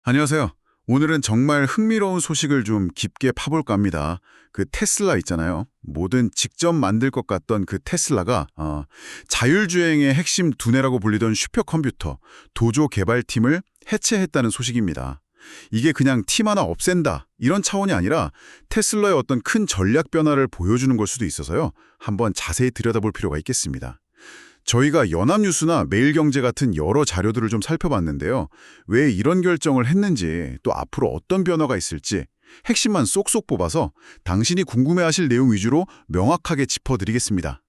안녕하세요. 오늘은 정말 흥미로운 소식을 좀 깊게 파볼까 합니다. 그 테슬라 있잖아요. 뭐든 직접 만들 것 같던 그 테슬라가 자율주행의 핵심 두뇌라고 불리던 슈퍼컴퓨터 도조 개발팀을 해체했다는 소식입니다. 이게 그냥 팀 하나 없앤다 이런 차원이 아니라 테슬라의 어떤 큰 전략 변화를 보여주는 걸 수도 있어서요. 한번 자세히 들여다볼 필요가 있겠습니다. 저희가 연합뉴스나 매일경제 같은 여러 자료들을 좀 살펴봤는데요. 왜 이런 결정을 했는지, 또 앞으로 어떤 변화가 있을지 핵심만 쏙쏙 뽑아서 당신이 궁금해하실 내용 위주로 명확하게 짚어드리겠습니다.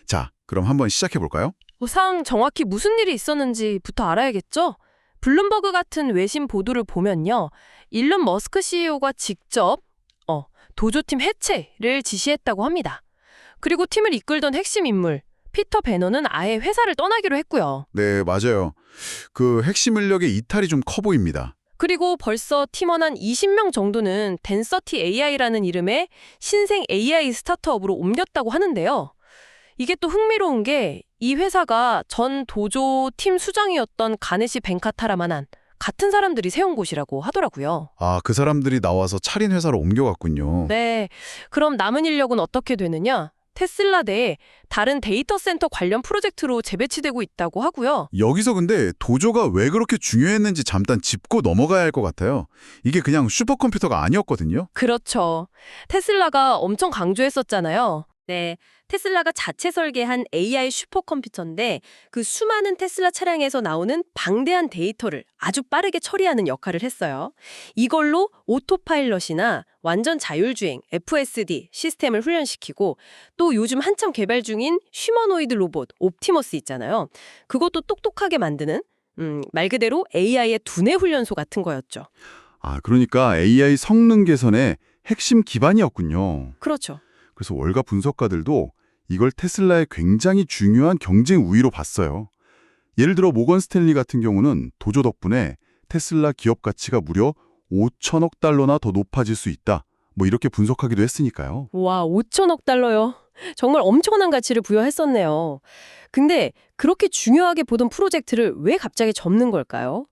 자, 그럼 한번 시작해볼까요? 우선 정확히 무슨 일이 있었는지부터 알아야겠죠? 블룸버그 같은 외신 보도를 보면요. 일론 머스크 CEO가 직접 도조팀 해체를 지시했다고 합니다. 그리고 팀을 이끌던 핵심 인물 피터 배너는 아예 회사를 떠나기로 했고요. 네, 맞아요. 그 핵심 인력의 이탈이 좀 커 보입니다. 그리고 벌써 팀원 한 20명 정도는 덴서티 AI라는 이름의 신생 AI 스타트업으로 옮겼다고 하는데요. 이게 또 흥미로운 게 이 회사가 전 도조 팀 수장이었던 가네시 벤카타라만한 같은 사람들이 세운 곳이라고 하더라고요. 아, 그 사람들이 나와서 차린 회사로 옮겨갔군요. 네, 그럼 남은 인력은 어떻게 되느냐? 테슬라 내에 다른 데이터 센터 관련 프로젝트로 재배치되고 있다고 하고요. 여기서 근데 도조가 왜 그렇게 중요했는지 잠깐 짚고 넘어가야 할 것 같아요. 이게 그냥 슈퍼컴퓨터가 아니었거든요. 그렇죠. 테슬라가 엄청 강조했었잖아요. 네, 테슬라가 자체 설계한 AI 슈퍼컴퓨터인데 그 수많은 테슬라 차량에서 나오는 방대한 데이터를 아주 빠르게 처리하는 역할을 했어요. 이걸로 오토파일럿이나 완전 자율주행 FSD 시스템을 훈련시키고 또 요즘 한참 개발 중인 휴머노이드 로봇 옵티머스 있잖아요. 그것도 똑똑하게 만드는 말 그대로 AI의 두뇌 훈련소 같은 거였죠. 아, 그러니까 AI 성능 개선의 핵심 기반이었군요. 그렇죠. 그래서 월가 분석가들도 이걸 테슬라의 굉장히 중요한 경쟁 우위로 봤어요. 예를 들어 모건 스탠리 같은 경우는 도조 덕분에 테슬라 기업 가치가 무려 5천억 달러나 더 높아질 수 있다. 뭐 이렇게 분석하기도 했으니까요. 와, 5천억 달러요. 정말 엄청난 가치를 부여했었네요. 근데 그렇게 중요하게 보던 프로젝트를 왜 갑자기 접는 걸까요?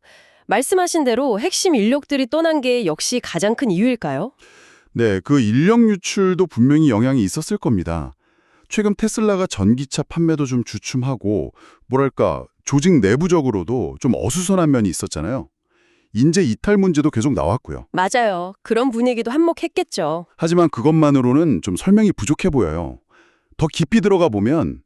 말씀하신 대로 핵심 인력들이 떠난 게 역시 가장 큰 이유일까요? 네, 그 인력 유출도 분명히 영향이 있었을 겁니다. 최근 테슬라가 전기차 판매도 좀 주춤하고 뭐랄까 조직 내부적으로도 좀 어수선한 면이 있었잖아요. 인재 이탈 문제도 계속 나왔고요. 맞아요. 그런 분위기도 한몫했겠죠. 하지만 그것만으로는 좀 설명이 부족해 보여요. 더 깊이 들어가 보면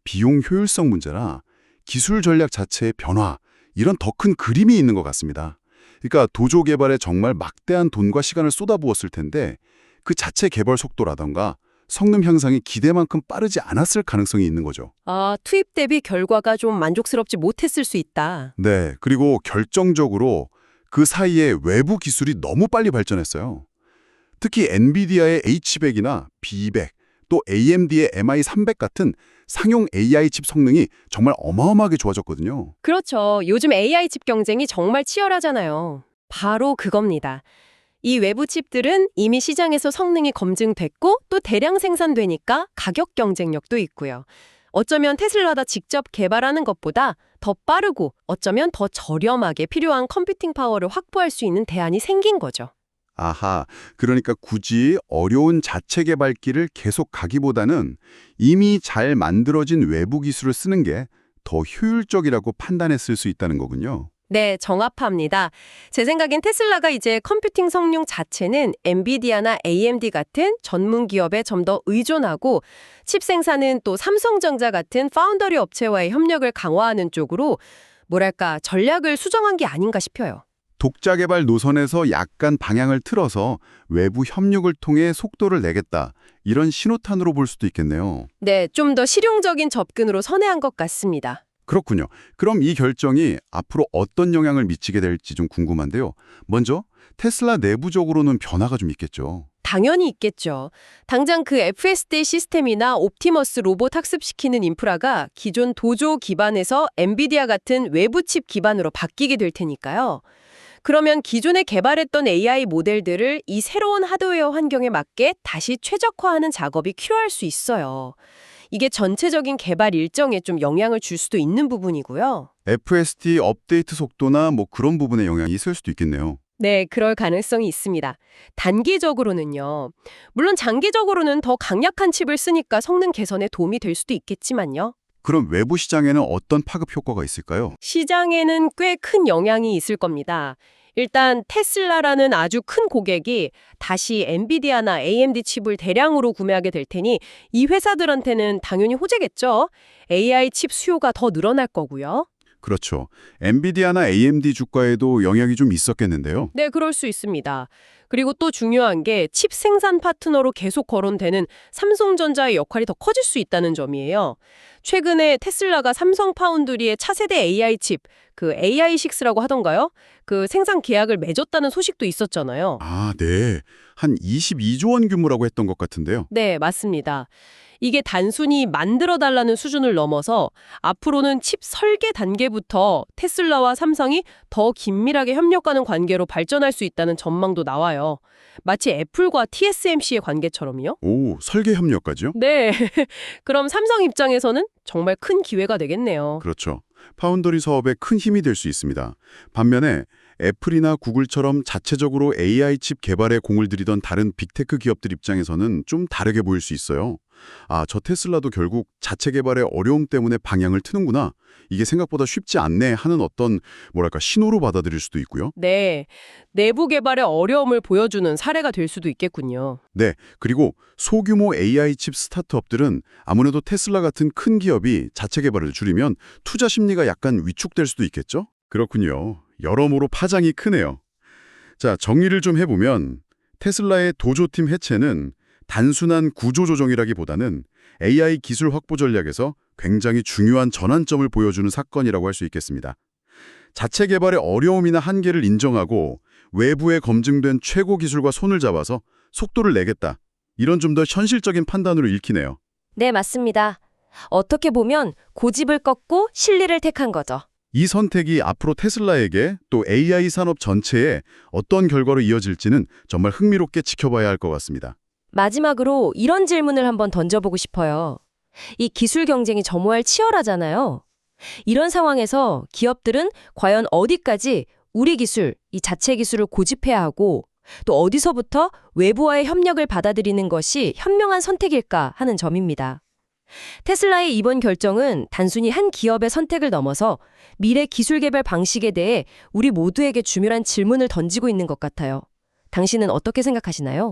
비용 효율성 문제나 기술 전략 자체의 변화 이런 더 큰 그림이 있는 것 같습니다. 그러니까 도조 개발에 정말 막대한 돈과 시간을 쏟아부었을 텐데 그 자체 개발 속도라던가 성능 향상이 기대만큼 빠르지 않았을 가능성이 있는 거죠. 아, 투입 대비 결과가 좀 만족스럽지 못했을 수 있다. 네, 그리고 결정적으로 그 사이에 외부 기술이 너무 빨리 발전했어요. 특히 엔비디아의 H100이나 B200, 또 AMD의 MI300 같은 상용 AI 칩 성능이 정말 어마어마하게 좋아졌거든요. 그렇죠. 요즘 AI 칩 경쟁이 정말 치열하잖아요. 바로 그겁니다. 이 외부 칩들은 이미 시장에서 성능이 검증됐고 또 대량 생산되니까 가격 경쟁력도 있고요. 어쩌면 테슬라가 직접 개발하는 것보다 더 빠르고 어쩌면 더 저렴하게 필요한 컴퓨팅 파워를 확보할 수 있는 대안이 생긴 거죠. 아하, 그러니까 굳이 어려운 자체 개발길을 계속 가기보다는 이미 잘 만들어진 외부 기술을 쓰는 게 더 효율적이라고 판단했을 수 있다는 거군요. 네, 정합합니다. 제 생각엔 테슬라가 이제 컴퓨팅 성능 자체는 엔비디아나 AMD 같은 전문 기업에 좀 더 의존하고 칩 생산은 또 삼성전자 같은 파운더리 업체와의 협력을 강화하는 쪽으로 뭐랄까 전략을 수정한 게 아닌가 싶어요. 독자 개발 노선에서 약간 방향을 틀어서 외부 협력을 통해 속도를 내겠다. 이런 신호탄으로 볼 수도 있겠네요. 네, 좀 더 실용적인 접근으로 선회한 것 같습니다. 그렇군요. 그럼 이 결정이 앞으로 어떤 영향을 미치게 될지 좀 궁금한데요. 먼저 테슬라 내부적으로는 변화가 좀 있겠죠. 당연히 있겠죠. 당장 그 FSD 시스템이나 옵티머스 로봇 학습시키는 인프라가 기존 도조 기반에서 엔비디아 같은 외부 칩 기반으로 바뀌게 될 테니까요. 그러면 기존에 개발했던 AI 모델들을 이 새로운 하드웨어 환경에 맞게 다시 최적화하는 작업이 필요할 수 있어요. 이게 전체적인 개발 일정에 좀 영향을 줄 수도 있는 부분이고요. FSD 업데이트 속도나 뭐 그런 부분에 영향이 있을 수도 있겠네요. 네, 그럴 가능성이 있습니다. 단기적으로는요. 물론 장기적으로는 더 강력한 칩을 쓰니까 성능 개선에 도움이 될 수도 있겠지만요. 그럼 외부 시장에는 어떤 파급 효과가 있을까요? 시장에는 꽤 큰 영향이 있을 겁니다. 일단 테슬라라는 아주 큰 고객이 다시 엔비디아나 AMD 칩을 대량으로 구매하게 될 테니 이 회사들한테는 당연히 호재겠죠. AI 칩 수요가 더 늘어날 거고요. 그렇죠. 엔비디아나 AMD 주가에도 영향이 좀 있었겠는데요. 네, 그럴 수 있습니다. 그리고 또 중요한 게 칩 생산 파트너로 계속 거론되는 삼성전자의 역할이 더 커질 수 있다는 점이에요. 최근에 테슬라가 삼성 파운드리의 차세대 AI 칩, 그 AI6라고 하던가요? 그 생산 계약을 맺었다는 소식도 있었잖아요. 아, 네. 한 22조 원 규모라고 했던 것 같은데요. 네, 맞습니다. 이게 단순히 만들어달라는 수준을 넘어서 앞으로는 칩 설계 단계부터 테슬라와 삼성이 더 긴밀하게 협력하는 관계로 발전할 수 있다는 전망도 나와요. 마치 애플과 TSMC의 관계처럼요. 오, 설계 협력까지요? 네. 그럼 삼성 입장에서는 정말 큰 기회가 되겠네요. 그렇죠. 파운더리 사업에 큰 힘이 될 수 있습니다. 반면에 애플이나 구글처럼 자체적으로 AI 칩 개발에 공을 들이던 다른 빅테크 기업들 입장에서는 좀 다르게 보일 수 있어요. 아, 저 테슬라도 결국 자체 개발의 어려움 때문에 방향을 트는구나. 이게 생각보다 쉽지 않네 하는 어떤 뭐랄까 신호로 받아들일 수도 있고요. 네. 내부 개발의 어려움을 보여주는 사례가 될 수도 있겠군요. 네, 그리고 소규모 AI 칩 스타트업들은 아무래도 테슬라 같은 큰 기업이 자체 개발을 줄이면 투자 심리가 약간 위축될 수도 있겠죠? 그렇군요. 여러모로 파장이 크네요. 자, 정리를 좀 해보면 테슬라의 도조팀 해체는 단순한 구조조정이라기보다는 AI 기술 확보 전략에서 굉장히 중요한 전환점을 보여주는 사건이라고 할 수 있겠습니다. 자체 개발의 어려움이나 한계를 인정하고 외부에 검증된 최고 기술과 손을 잡아서 속도를 내겠다. 이런 좀 더 현실적인 판단으로 읽히네요. 네, 맞습니다. 어떻게 보면 고집을 꺾고 실리를 택한 거죠. 이 선택이 앞으로 테슬라에게 또 AI 산업 전체에 어떤 결과로 이어질지는 정말 흥미롭게 지켜봐야 할 것 같습니다. 마지막으로 이런 질문을 한번 던져보고 싶어요. 이 기술 경쟁이 점호할 치열하잖아요. 이런 상황에서 기업들은 과연 어디까지 우리 기술, 이 자체 기술을 고집해야 하고 또 어디서부터 외부와의 협력을 받아들이는 것이 현명한 선택일까 하는 점입니다. 테슬라의 이번 결정은 단순히 한 기업의 선택을 넘어서 미래 기술 개발 방식에 대해 우리 모두에게 중요한 질문을 던지고 있는 것 같아요. 당신은 어떻게 생각하시나요?